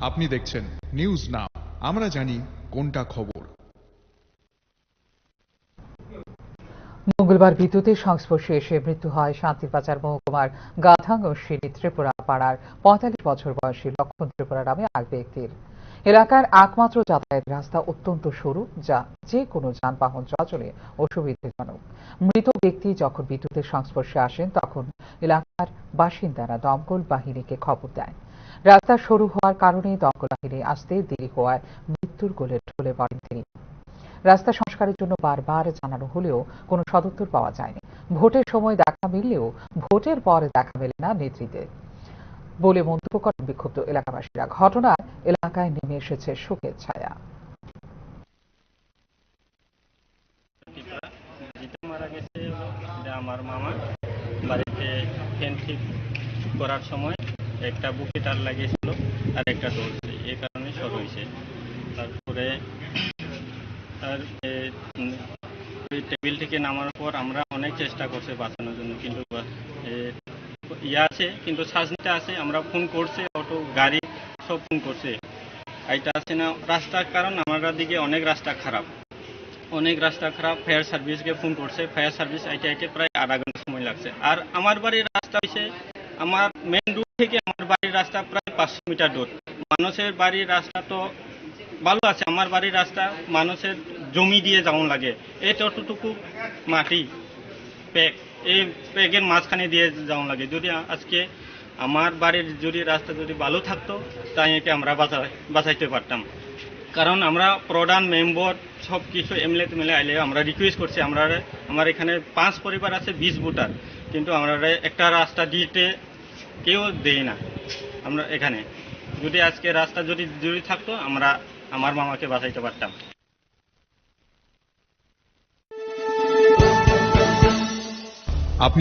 আপনি দেখছেন news now, আমরা জানি কোনটা খবর। মঙ্গলবার বিদ্যুতের সংস্পর্শে এসে মৃত্যু হয় শান্তিরবাজার মহকুমার গাথাঙ্গশিনী ত্রিপুরা পাড়ার ৪৫ বছর বয়সী লক্ষণ ত্রিপুরা নামে এক ব্যক্তির। এলাকার একমাত্র যাতায়াত রাস্তা অত্যন্ত সরু, যা যে কোনো যানবাহন চলাচলে অসুবিধাজনক। মৃত ব্যক্তি যখন বিদ্যুতের সংস্পর্শে আসেন তখন এলাকার বাসিন্দারা দমকল বাহিনীকে খবর দেয়। রাস্তা সরু হওয়ার কারণে দমকল বাহিনী আসতে দেরি হওয়ায় মৃত্যুর কোলে ঢলে পড়েন তিনি। রাস্তা সংস্কারের জন্য বারবার জানানো হলেও কোনো সদুত্তর পাওয়া যায়নি। ভোটের সময় দেখা মিললেও ভোটের পর দেখা মেলে না নেতৃত্বে বলে মন্তব্য করেন বিক্ষুব্ধ এলাকাবাসীরা। ঘটনায় এলাকায় নেমে এসেছে শোকের ছায়া। মারা গেছে আমার মামা, বাড়িতে ফ্যান ঠিক করার সময় একটা বুকে তার লাগিয়েছিল আর একটা ধরছে, এই কারণে শর্ট হয়েছে। তারপরে আর টেবিল থেকে নামার পর আমরা অনেক চেষ্টা করছি বাঁচানোর জন্য, কিন্তু আছে কিন্তু শ্বাসনিতে আছে। আমরা ফোন করছি, অটো গাড়ি সব ফোন করছে, এটা আছে না রাস্তার কারণ। আমার দিকে অনেক রাস্তা খারাপ, ফায়ার সার্ভিসকে ফোন করছে, ফায়ার সার্ভিস আইতে প্রায় আধা ঘন্টা সময় লাগছে। আর আমার বাড়ির রাস্তা হয়েছে, আমার মেন রোড থেকে আমার বাড়ির রাস্তা প্রায় 500 মিটার দূর। মানুষের বাড়ির রাস্তা তো ভালো আছে, আমার বাড়ির রাস্তা মানুষের জমি দিয়ে যাওয়া লাগে। এই ততটুকু মাটি প্যাক, এই প্যাকের মাঝখানে দিয়ে যাওয়া লাগে। যদি আজকে আমার বাড়ির যদি রাস্তা যদি ভালো থাকতো তাই একে আমরা বাঁচাইতে পারতাম। কারণ আমরা প্রধান মেম্বার সব কিছু এমএলএ আইলে আমরা রিকোয়েস্ট করছি। আমার এখানে 5 পরিবার আছে, 20 ভোটার, কিন্তু আমরা একটা রাস্তা দিতে কেউ দেয় না। আমরা এখানে যদি আজকে রাস্তা যদি থাকতো আমরা আমার মামাকে বাঁচাইতে পারতাম। আপনি